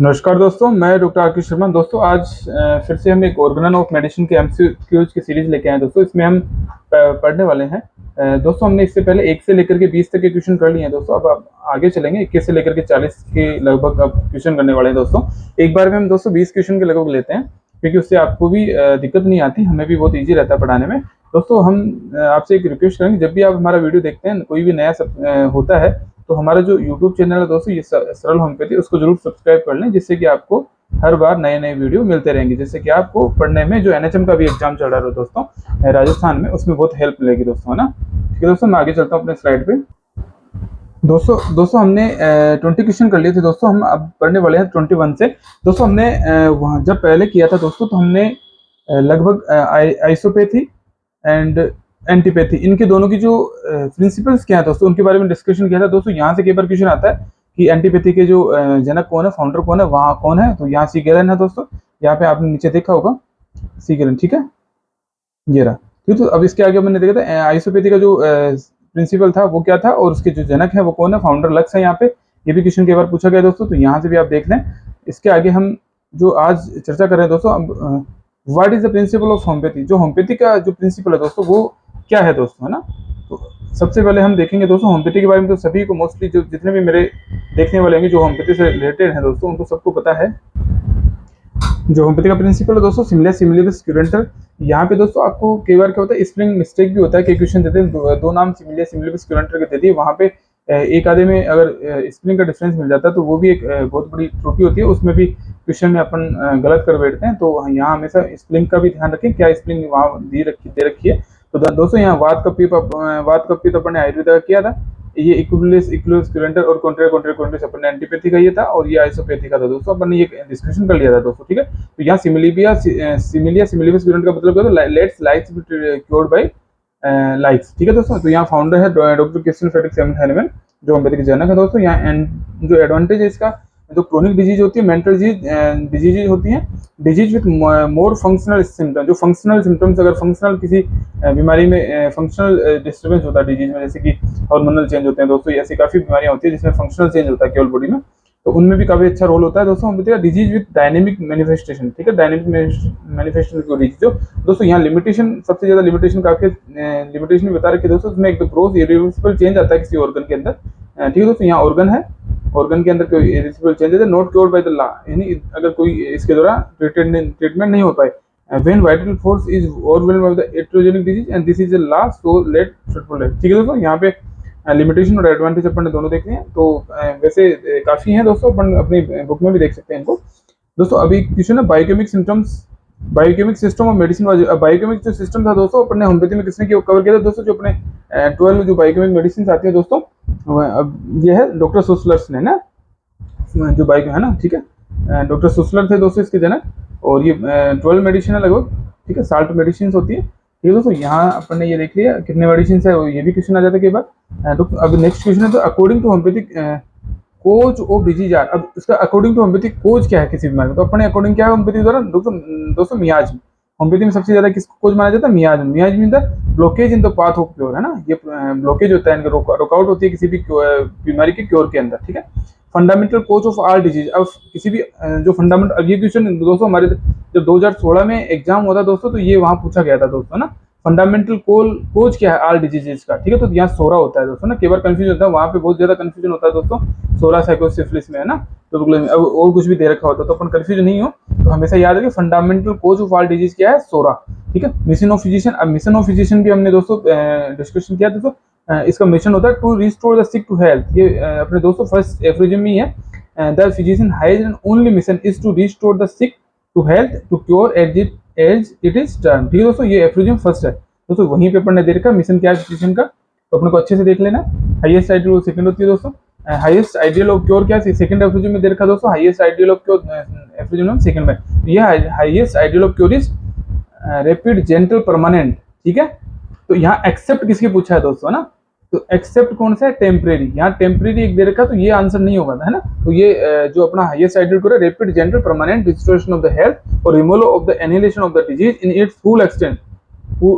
नमस्कार दोस्तों, मैं डॉक्टर आर के शर्मा। दोस्तों आज फिर से हम एक ऑर्गेनन ऑफ मेडिसिन के एमसीक्यूज की सीरीज लेके आए हैं। दोस्तों इसमें हम पढ़ने वाले हैं। दोस्तों हमने इससे पहले 1 से लेकर के 20 तक के क्वेश्चन कर लिए हैं। दोस्तों अब आगे चलेंगे, 21 से लेकर के 40 के लगभग अब क्वेश्चन करने वाले हैं। दोस्तों एक बार में हम दोस्तों 20 क्वेश्चन के लगभग लेते हैं, क्योंकि उससे आपको भी दिक्कत नहीं आती, हमें भी बहुत ईजी रहता है पढ़ाने में। दोस्तों हम आपसे एक रिक्वेस्ट करेंगे, जब भी आप हमारा वीडियो देखते हैं, कोई भी नया होता है, तो हमारा जो यूट्यूब चैनल है दोस्तों, ये सरल होम्योपैथी, उसको जरूर सब्सक्राइब कर लें, जिससे कि आपको हर बार नए नए वीडियो मिलते रहेंगे, जिससे कि आपको पढ़ने में जो एनएचएम का भी एग्जाम चल रहा है दोस्तों राजस्थान में, उसमें बहुत हेल्प मिलेगी दोस्तों, है ना। ठीक है दोस्तों, मैं आगे चलता हूँ अपने स्लाइड पे। दोस्तों हमने 20 क्वेश्चन कर लिए थे। दोस्तों हम अब पढ़ने वाले हैं 21 से। दोस्तों हमने वहाँ जब पहले किया था दोस्तों, तो हमने लगभग आइसोपैथी एंड एंटीपैथी, इनके दोनों की जो प्रिंसिपल्स क्या है दोस्तों, उनके बारे में डिस्कशन किया था। दोस्तों यहाँ से कई बार क्वेश्चन आता है कि एंटीपैथी के जो जनक कौन है, फाउंडर कौन है, वहाँ कौन है, तो यहाँ सी गैलन है दोस्तों। यहाँ पे आपने नीचे देखा होगा सी गैलन, ठीक है, ये रहा। ठीक, तो अब इसके आगे मैंने देखा था आइसोपैथी का जो प्रिंसिपल था वो क्या था, और उसके जो जनक है वो कौन है, फाउंडर लक्स है। यहाँ पे ये भी क्वेश्चन कई बार पूछा गया दोस्तों, तो यहाँ से भी आप देख लें। इसके आगे हम जो आज चर्चा कर रहे हैं दोस्तों, अब what is the principle of homeopathy, जो होम्योपैथी का जो प्रिंसिपल है दोस्तों वो क्या है दोस्तों, है ना। तो सबसे पहले हम देखेंगे दोस्तों होम्योपैथी के बारे में। तो सभी को मोस्टली जो जितने भी मेरे देखने वाले होंगे जो होम्योपैथी से रिलेटेड हैं दोस्तों, उनको सबको पता है जो होम्योपैथी का प्रिंसिपल है दोस्तों, सिमिलियर सिमिलिबस क्यूरेंटर। यहाँ पे दोस्तों आपको कई बार क्या होता है, स्पेलिंग मिस्टेक भी होता है, कई क्वेश्चन देते हैं दो नाम सिमिलियर सिमिलिबस क्यूरेंटर के दे दिए, वहाँ पे एक आधे में अगर स्पेलिंग का डिफरेंस मिल जाता है तो वो भी एक बहुत बड़ी त्रुटि होती है, उसमें भी क्वेश्चन में अपन गलत कर बैठते हैं। तो यहाँ हमेशा स्पेलिंग का भी ध्यान रखें, क्या स्पेलिंग वहाँ दे रखी है। तो दोस्तों यहाँ वात कपी तो अपन ने आयुर्वेदा का किया था, ये इक्विलिस क्यूरेंटर और कॉन्ट्रेक्ट अपन ने एंटीपैथी का ये था, और ये आइसोपैथी का था दोस्तों, अपन ने ये डिस्कशन कर लिया था दोस्तों। ठीक है, तो यहाँ सिमिलिया सिमिलिबस क्यूरेंट का मतलब क्या है, let's likes be cured by likes. ठीक है दोस्तों, तो यहाँ फाउंडर है डॉक्टर क्रिस्टियन फ्रेडरिक हैनिमैन, जो होम्योपैथी के जनक है दोस्तों। यहाँ जो एडवांटेज है इसका, जो क्रोनिक डिजीज होती है, मेंटल डिजीज होती है, disease with more functional symptom, जो फंक्शनल सिम्टम्स, अगर फंक्शनल किसी बीमारी में फंक्शनल डिस्टर्बेंस होता है डिजीज में, जैसे कि हार्मोनल चेंज होते हैं दोस्तों, ऐसी काफी बीमारियां होती है जिसमें फंक्शनल चेंज होता है केवल बॉडी में, तो उनमें भी काफी अच्छा रोल होता है दोस्तों होम्योपैथी का। डिजीज विद डायनेमिक मैनिफेस्टेशन, ठीक है, डायनेमिक मैनिफेस्टेशन की डिजीज जो दोस्तों, यहाँ लिमिटेशन, सबसे ज्यादा लिमिटेशन काफी लिमिटेशन बता रखी है दोस्तों, उसमें एक तो ग्रोथ इरिवर्सिबल चेंज आता है किसी ऑर्गन के अंदर। ठीक है दोस्तों, यहाँ ऑर्गन है, ऑर्गन के अंदर कोई इरिवर्सिबल चेंज है, not cured by the law, यानी अगर कोई इसके द्वारा ट्रीटमेंट नहीं हो पाए। when vital force is overwhelmed by the heterogenic disease and this is a law, so let fruitful life। ठीक है दोस्तों, यहाँ पे लिमिटेशन और एडवांटेज अपन ने दोनों देख लिए हैं। तो वैसे काफी हैं दोस्तों, अपन अपनी बुक में भी देख सकते हैं इनको। दोस्तों अभी क्वेश्चन है बायोकेमिक सिम्टम्स, बायोकेमिक सिस्टम और मेडिसिन। बायोकेमिक जो सिस्टम था दोस्तों, अपन ने होम्योपैथी में किसने कवर किया था दोस्तों, जो अपने 12 जो बायोकेमिक मेडिसिन आती है दोस्तों, अब ये है डॉक्टर सुसलर्स ने ना, जो बायो है ना, ठीक है, डॉक्टर सुसलर थे दोस्तों इसके जनक, और ये 12 मेडिसिन है लगभग, ठीक है, 60 मेडिसिन होती है। ठीक है दोस्तों, यहाँ अपन ने ये देख लिया कितने मेडिसिन है, ये भी क्वेश्चन आ जाता है कई बार। तो अब नेक्स्ट क्वेश्चन है, तो according to homeopathic cause of disease are, अब इसका अकॉर्डिंग टू होम्योपैथिक कोज क्या है किसी बीमारी में, तो अपने अकॉर्डिंग क्या है होम्योपैथी द्वारा दोस्तों मियाज। होम्योपैथी में सबसे ज्यादा किसको कोज माना जाता है, miasms. Miasms mean the blockage in the path of cure, है ना, ये ब्लॉकेज होता है, इनका रुकावट होती है किसी भी बीमारी के क्योर के अंदर। ठीक है, fundamental cause of all disease, अब किसी भी जो फंडामेंटल, अब ये क्वेश्चन दोस्तों हमारे जब 2016 में एग्जाम हुआ था दोस्तों, तो ये वहां पूछा गया था दोस्तों ना, फंडामेंटल कोज क्या है आल डिजीजेस का। ठीक है, तो यहाँ सोरा होता है दोस्तों ना, कई बार कंफ्यूजन होता है, वहां पे बहुत ज्यादा कंफ्यूजन होता है दोस्तों, सोरा साइकोसिफिलिस में, है ना, तो अब और कुछ भी दे रखा होता है, तो अपन कंफ्यूजन नहीं हो, तो हमेशा याद रखिए fundamental cause of all disease क्या है, सोरा। ठीक है, मिशन ऑफ फिजिशियन, अब मिशन ऑफ फिजिशियन भी हमने दोस्तों डिस्कशन किया दोस्तों, इसका मिशन होता है to restore the sick to health, ये अपने दोस्तों फर्स्ट एफ्रोजिम में ही है, the physician has an only mission is to restore the sick to health to cure as it is turn. ठीक है दोस्तों, ये एफ्रोजिम फर्स्ट है दोस्तों, वहीं पे अपन ने दे रखा मिशन क्या है फिजिशियन का, तो अपने को अच्छे से देख लेना। हाईएस्ट आइडियल सेकंड होती है दोस्तों, हाईएस्ट आइडियल ऑफ क्योर क्या है, सेकंड एफ्रोजिम में दे रखा दोस्तों, हाईएस्ट आइडियल ऑफ क्योर एफ्रोजिम में सेकंड में, ये highest ideal of cure is rapid gentle permanent. ठीक है, तो यहाँ एक्सेप्ट किसके पूछा है दोस्तों, है ना, तो एक्सेप्ट कौन सा है, टेम्परेरी, यहाँ टेम्परेरी एक दे रखा, तो ये आंसर नहीं होगा, है ना। तो ये जो अपना हाईएस्ट आइडियल क्योर है, rapid gentle permanent restoration of the health और removal of the annihilation of the disease in its full extent,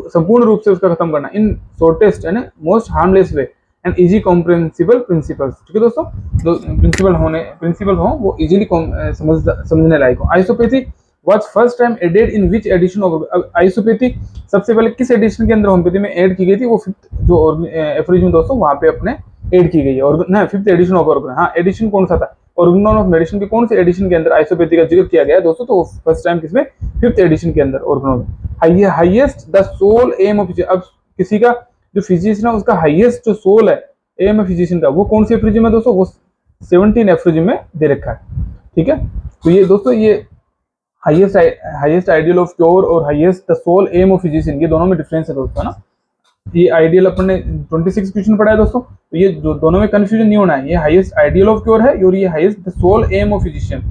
संपूर्ण रूप से उसका खत्म करना, in shortest and most harmless way, and easy comprehensible principles. ठीक है दोस्तों, जो प्रिंसिपल हो वो इजीली समझने लायक हो। Isopathy was first time added in which edition of, अब आइसोपैथी सबसे पहले किस एडिशन के अंदर होम्योपैथी में ऐड की गई थी, वो फिफ्थ जो एफोरिज्म दोस्तों वहां पे अपने ऐड की गई है, और ना फिफ्थ एडिशन ऑफ ऑर्गन, हाँ एडिशन कौन सा था, ऑर्गन ऑफ मेडिसिन के कौन से एडिशन के अंदर आइसोपैथी का जिक्र किया गया है दोस्तों, तो फर्स्ट टाइम किसमें, फिफ्थ एडिशन के अंदर Organon. Highest the sole aim of, अब किसी का जो फिजिशियन है उसका हाईएस्ट जो सोल है एम है फिजिशियन का, वो कौन सी एफोरिज्म है दोस्तों, वो 17 एफोरिज्म में दे रखा है। ठीक है, तो ये दोस्तों ये हाईएस्ट आइडियल ऑफ क्योर और highest the sole aim of physician, ये दोनों में डिफरेंस है दोस्तों ना। ये आइडियल अपन ने 26 क्वेश्चन पढ़ा है दोस्तों, तो ये दोनों में कंफ्यूजन नहीं होना है, ये हाईएस्ट आइडियल ऑफ क्योर है और ये highest the sole aim of physician,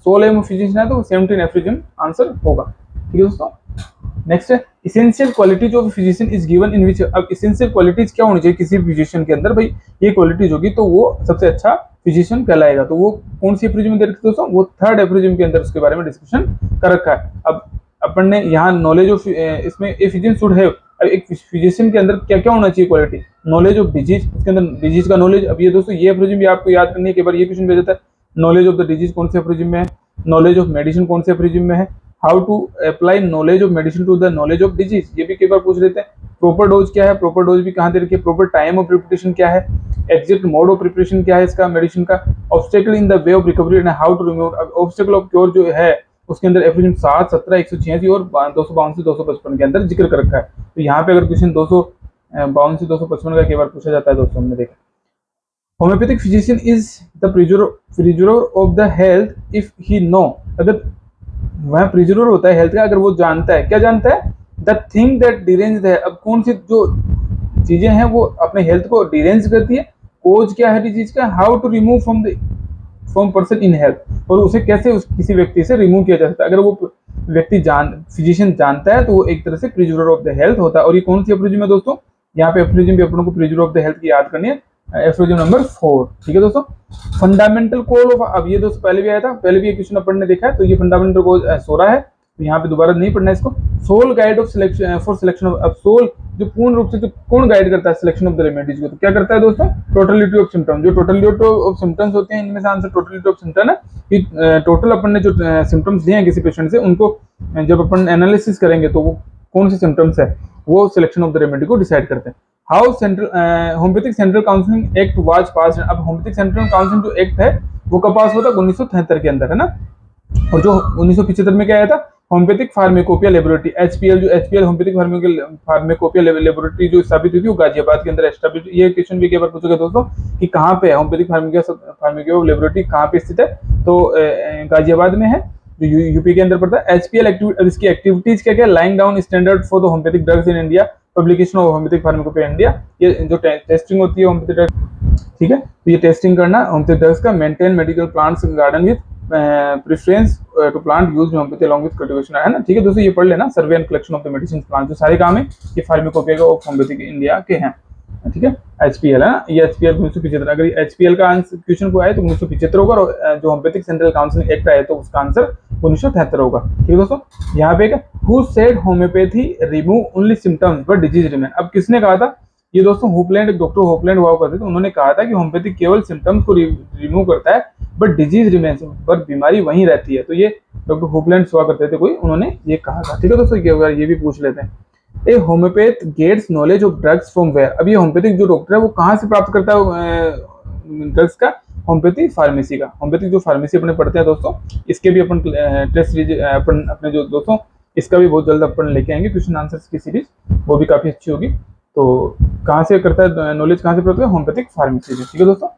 sole aim of physician है तो 17 एफोरिज्म आंसर होगा। ठीक है दोस्तों, नेक्स्ट है essential qualities of physician is given in which, अब इसेंशियल क्वालिटीज क्या होनी चाहिए किसी फिजिशियन के अंदर, भाई ये क्वालिटीज होगी तो वो सबसे अच्छा फिजिशियन कहलाएगा, तो वो कौन सी एफोरिज्म में दे रखी दोस्तों, वो थर्ड एफोरिज्म के अंदर उसके बारे में डिस्कशन कर रखा है। अब अपन ने यहाँ नॉलेज ऑफ, इसमें ए फिजिशियन शुड हैव, अब एक फिजिशियन के अंदर क्या क्या होना चाहिए क्वालिटी, नॉलेज ऑफ डिजीज, उसके अंदर डिजीज का नॉलेज। अब ये दोस्तों ये एफोरिज्म भी आपको याद करनी है, कि बार ये क्वेश्चन भेज देता है, नॉलेज ऑफ द डिजीज कौन से एफोरिज्म में है, नॉलेज ऑफ मेडिसिन कौन से एफोरिज्म में है, how to apply knowledge of medicine to the knowledge of disease, ये भी कई बार पूछ लेते हैं। प्रॉपर डोज क्या है, प्रॉपर डोज भी कहाँ दे रखी है, प्रॉपर टाइम ऑफ प्रिपरेशन क्या है, एग्जैक्ट मोड ऑफ प्रिपरेशन क्या है इसका मेडिसिन का, obstacle in the way of recovery and how to remove. Obstacle of cure जो है उसके अंदर एफोरिज्म 7, 17, 186 और 252 से 255 के अंदर जिक्र कर रखा है। तो यहाँ पे अगर क्वेश्चन 252 से 255 का कई बार पूछा जाता है दोस्तों, हमने देखा। Homeopathic physician is the preserver of the health if he know, अगर वह प्रिजर्वर होता है हेल्थ का अगर वो जानता है, क्या जानता है, द थिंग दैट डिरेंज है, अब कौन सी जो चीजें हैं वो अपने हेल्थ को डिरेंज करती है, कोज क्या है डिजीज का, how to remove from person in health, और उसे कैसे किसी व्यक्ति से रिमूव किया जा सकता है। अगर वो व्यक्ति फिजिशियन जानता है तो वो एक तरह से प्रिजर्वर ऑफ द हेल्थ होता है। और ये कौन सी एफोरिज्म है दोस्तों, यहाँ पे एफोरिज्म भी अपनों को प्रिजर्वर ऑफ द हेल्थ की याद करनी है, एफोरिज्म नंबर 4। ठीक है दोस्तों, फंडामेंटल कोल ऑफ, अब ये दोस्तों पहले भी आया था, पहले भी ये क्वेश्चन अपन ने देखा है, तो ये फंडामेंटल कोल 16 है, तो यहाँ पे दोबारा नहीं पढ़ना है इसको। Sole guide of selection for selection of, अब सोल जो पूर्ण रूप से जो कौन गाइड करता है सिलेक्शन ऑफ द रेमेडीज को, तो क्या करता है दोस्तों, टोटलिटी ऑफ सिम्टम, जो टोटलिटी ऑफ सिम्टम्स होते हैं इनमें से आंसर टोटलिटी ऑफ सिम्टम है कि टोटल अपन ने जो सिम्टम्स दिए हैं किसी पेशेंट से, उनको जब अपन एनालिसिस करेंगे तो वो कौन से सिम्टम्स है वो सिलेक्शन ऑफ द रेमेडी को डिसाइड करते हैं। How central homeopathic central counselling act was pass, अब होम्योपैथिक सेंट्रल काउंसलिंग जो एक्ट है वो कब पास हुआ था, 1973 के अंदर है ना। और जो 1975 में क्या आया था, होम्योपैथिक फार्मेकोपिया लेबोरेटरी, एचपीएल, जो एचपीएल होम्योपैथिक फार्मेकोपिया लेबोरेटरी जो स्थापित हुई थी वो गाजियाबाद के अंदर एस्टैब्लिश। ये क्वेश्चन भी एक बार पूछोगे दोस्तों कि कहाँ पे है होम्योपैथिक फार्मेकोपिया लेबोरेटरी, कहाँ पे स्थित है, तो गाजियाबाद में है, जो यूपी के अंदर पड़ता है। एचपीएल इसकी एक्टिविटीज क्या क्या, laying down standard for the homeopathic drugs in India, publication of homeopathic pharmacopoeia India, ये जो टेस्टिंग होती है होम्योपैथिक ड्रग्स, ठीक है, तो ये टेस्टिंग करना होम्योपैथिक ड्रग्स का, maintain medical plants garden with preference to plant used in homeopathy along with cultivation, है ना। ठीक है दोस्तों, ये पढ़ लेना, survey and collection of the medicine plant, जो सारे काम है ये फार्मेकोपिया ऑफ होम्योपैथिक इंडिया के हैं। ठीक है, एचपीएल है ना, ये एचपीएल 1975, अगर एचपीएल का आंसर क्वेश्चन को आए तो 1975 होगा, और जो होम्योपैथिक सेंट्रल काउंसिल एक्ट आए तो उसका आंसर 1973 होगा। ठीक है दोस्तों, यहाँ पे who said homeopathy remove only symptoms but disease remain, अब किसने कहा था ये दोस्तों, होपलैंड, डॉक्टर होपलैंड हुआ करते थे, उन्होंने कहा था कि होम्योपैथी केवल सिम्टम्स को रिमूव करता है बट डिजीज रिमेन्स, पर बीमारी वहीं रहती है, तो ये डॉक्टर होपलैंड हुआ करते थे कोई, उन्होंने ये कहा था। ठीक है दोस्तों, ये भी पूछ लेते हैं, a homeopath gets knowledge of drugs from where, अब ये होम्योपैथिक जो डॉक्टर है वो कहाँ से प्राप्त करता है ड्रग्स का, होम्योपैथी फार्मेसी का। होम्योपैथिक जो फार्मेसी अपने पढ़ते हैं दोस्तों, इसके भी अपन टेस्ट सीरीज अपन अपने जो दोस्तों, इसका भी बहुत जल्द अपन लेके आएंगे क्वेश्चन आंसर्स की सीरीज, वो भी काफी अच्छी होगी। तो कहाँ से करता है नॉलेज, कहाँ से प्राप्त करता है, होम्योपैथिक फार्मेसी से। ठीक है दोस्तों,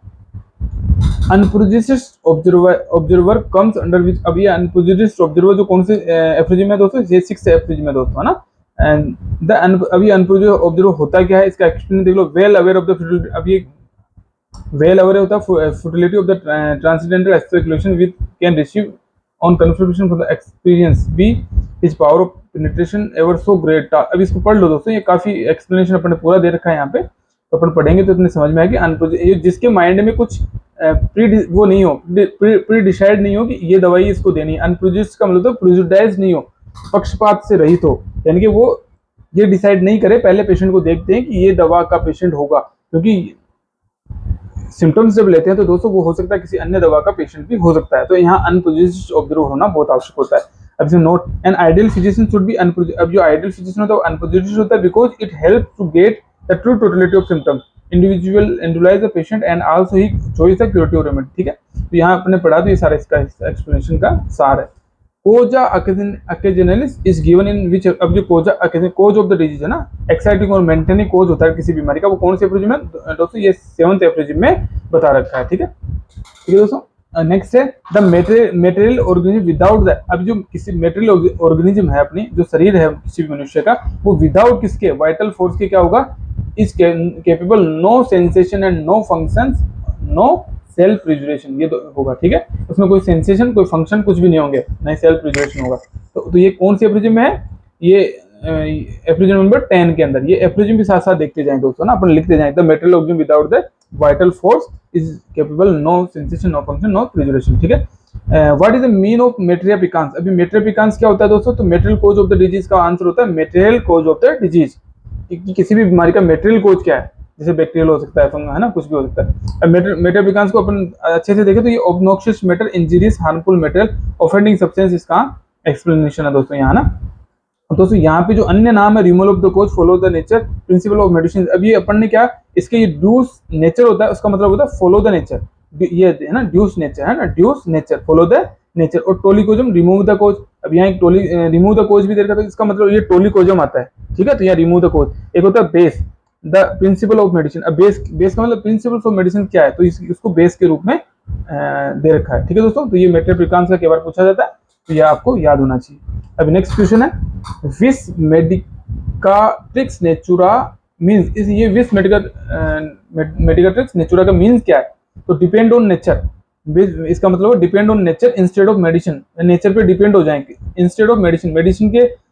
अनप्रेजुडिस्ड ऑब्जर्वर कम्स अंडर विच, अब ये अनप्रेजुडिस्ड ऑब्जर्वर जो कौन से एफोरिज्म है दोस्तों, ये 6th एफोरिज्म है दोस्तों, है ना। एंड द अभी अनप्रेजुडिस्ड ऑब्जर्वर होता क्या है, इसका एक्सप्लेन देख लो, well aware of the fertility, अब ये वेल अवेयर होता है fertility of the transgender speculation with can receive on confirmation for the experience be his power of penetration ever so great. अब इसको पढ़ लो दोस्तों, ये काफी एक्सप्लेनेशन अपन ने पूरा दे रखा है यहाँ पे, तो अपन पढ़ेंगे तो इतने समझ में आएगी। जिसके माइंड में कुछ वो नहीं हो, प्री डिसाइड नहीं हो कि ये दवाई इसको देनी है, अनप्रेजुडिस्ड का मतलब प्रेजुडाइज नहीं हो, पक्षपात से रहित हो, यानी कि वो ये डिसाइड नहीं करे, पहले पेशेंट को देखते हैं कि ये दवा का पेशेंट होगा, क्योंकि सिम्टम्स जब लेते हैं तो दोस्तों वो हो सकता है किसी अन्य दवा का पेशेंट भी हो सकता है, तो यहाँ अनप्रोड्यूस्ड ऑब्जर्व होना बहुत आवश्यक होता है। अब जैसे note an ideal physician should be unprejudiced, अब जो आइडियल फिजिशियन होता है वो अनप्रोड्यूस्ड होता है because it help to get the true totality of symptoms, individual individualize the patient and also he choice the curative remedy. ठीक है, तो यहाँ आपने पढ़ा तो ये सारा इसका एक्सप्लेनेशन का सार है। कोजा अकेजेनलिस इज गिवन इन विच, अब जो कोजा कोज ऑफ द डिजीज है ना, एक्साइटिंग और मेंटेनिंग कोज होता है किसी बीमारी का, वो कौन से एफ्रोजिम में दोस्तों, ये 7th एफ्रोजिम में बता रखा है। ठीक है, ठीक है दोस्तों। नेक्स्ट है the material organism without the, अब जो किसी मेटेरियल ऑर्गेनिज्म है अपनी जो शरीर है किसी भी मनुष्य का, वो विदाउट किसके वाइटल फोर्स के क्या होगा, is capable no sensation and no function no self preservation, ये तो होगा। ठीक है, उसमें कोई सेंसेशन कोई फंक्शन कुछ भी नहीं होंगे, नहीं सेल्फ रिजुरेशन होगा। तो ये कौन सी एफ्रोजिम में है, ये एफ्रोजिम नंबर 10 के अंदर। ये एफ्रोजिम भी साथ साथ देखते जाएं दोस्तों ना, अपन लिखते जाएं the material organism without the vital force is capable no sensation no function no preservation. ठीक है, what is the mean of materia peccans, अभी मेटेरिया पिकांस क्या होता है दोस्तों, तो material cause of the disease का आंसर होता है material cause of the disease, किसी भी बीमारी का मेटेरियल कोज क्या है, जैसे बैक्टीरियल हो सकता है, फंगल है ना, कुछ भी हो सकता है। मेटेरियल पिकांस को अपन अच्छे से देखें तो ये obnoxious matter, injurious, harmful material, offending substance, इसका एक्सप्लेनेशन है दोस्तों यहाँ ना। दोस्तों यहाँ पे जो अन्य नाम है, removal of the cause, follow the nature, principle of medicine. अब ये अपन ने क्या, इसके ये ड्यूस नेचर होता है, उसका मतलब होता है फॉलो द नेचर, ये है ना ड्यूस नेचर, है ना ड्यूस नेचर, फॉलो द नेचर। और टोलिकोजम, रिमूव द कोज, अब यहाँ एक टोली रिमूव द कोज भी दे रखा था, इसका मतलब ये टोलिकोजम आता है। ठीक है, तो यहाँ रिमूव द कोज। एक होता है base, the principal of medicine. अब बेस का मतलब प्रिंसिपल ऑफ मेडिसिन क्या है, तो इसको बेस के रूप में दे रखा है। ठीक है दोस्तों, तो ये मेटेरियल पिकांस का कई बार पूछा जाता है, तो ये आपको याद होना चाहिए। अभी नेक्स्ट क्वेश्चन है विस मेडिकाट्रिक्स नेचुरा मींस, इस ये विस मेडिकाट्रिक्स नेचुरा का मींस क्या है, तो डिपेंड ऑन नेचर, इसका मतलब depend on nature instead of medicine, nature पे डिपेंड हो जाएंगे इंस्टेड ऑफ मेडिसिन, मेडिसिन के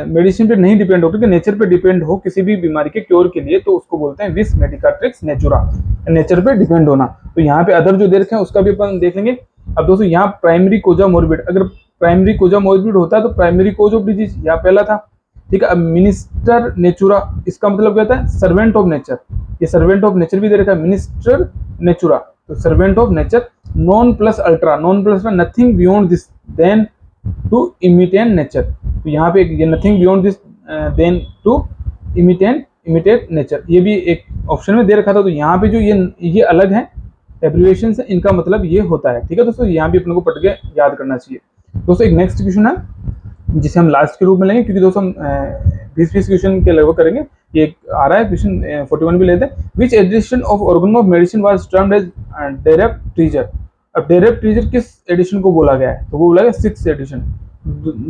मेडिसिन पे नहीं डिपेंड हो, क्योंकि नेचर पे डिपेंड हो किसी भी बीमारी के क्योर के लिए, तो उसको बोलते हैं विस मेडिकाट्रिक्स नेचुरा, नेचर पे डिपेंड होना। तो यहाँ पे अदर जो दे रखे हैं उसका भी अपन देख लेंगे। अब दोस्तों यहाँ प्राइमरी कोजा मोर्बिड, अगर प्राइमरी कोजा मोर्बिड होता है तो प्राइमरी कोज ऑफ डिजीज यहाँ पहला था। ठीक है, अब मिनिस्टर नेचुरा, इसका मतलब क्या होता है, सर्वेंट ऑफ नेचर, ये सर्वेंट ऑफ नेचर भी दे रखा है, मिनिस्टर नेचुरा, तो servant of nature. Non plus ultra, non plus nothing beyond this then to imitate nature, तो यहाँ पे ये nothing beyond this then to imitate nature, ये भी एक ऑप्शन में दे रखा था। तो यहाँ पे जो ये अलग है एब्रिविएशन से, इनका मतलब ये होता है। ठीक है दोस्तों, यहाँ भी अपने को पढ़ के याद करना चाहिए। दोस्तों एक नेक्स्ट क्वेश्चन है जिसे हम लास्ट के रूप में लेंगे, क्योंकि दोस्तों हम 20 क्वेश्चन के लगभग करेंगे। ये आ रहा है क्वेश्चन 41 भी लेते हैं। Which edition of organon of medicine was termed as डेरेप्ट्रीजर, अब डेरेप्ट्रीजर किस एडिशन को बोला गया है, तो वो बोला गया 6th एडिशन।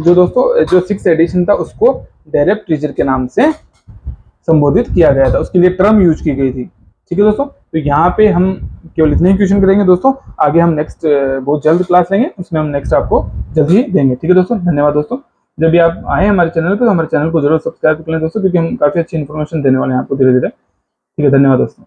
जो दोस्तों जो 6th एडिशन था उसको डेरेप्ट्रीजर के नाम से संबोधित किया गया था, उसके लिए टर्म यूज की गई थी। ठीक है दोस्तों, तो यहाँ पे हम केवल इतने ही क्वेश्चन करेंगे दोस्तों, आगे हम नेक्स्ट बहुत जल्द क्लास लेंगे, उसमें हम नेक्स्ट आपको जल्द ही देंगे। ठीक है दोस्तों, धन्यवाद दोस्तों। जब भी आप आए हमारे चैनल पे तो हमारे चैनल को जरूर सब्सक्राइब कर लें दोस्तों, क्योंकि हम काफी अच्छी इन्फॉर्मेशन देने वाले हैं आपको धीरे धीरे। ठीक है, धन्यवाद दोस्तों।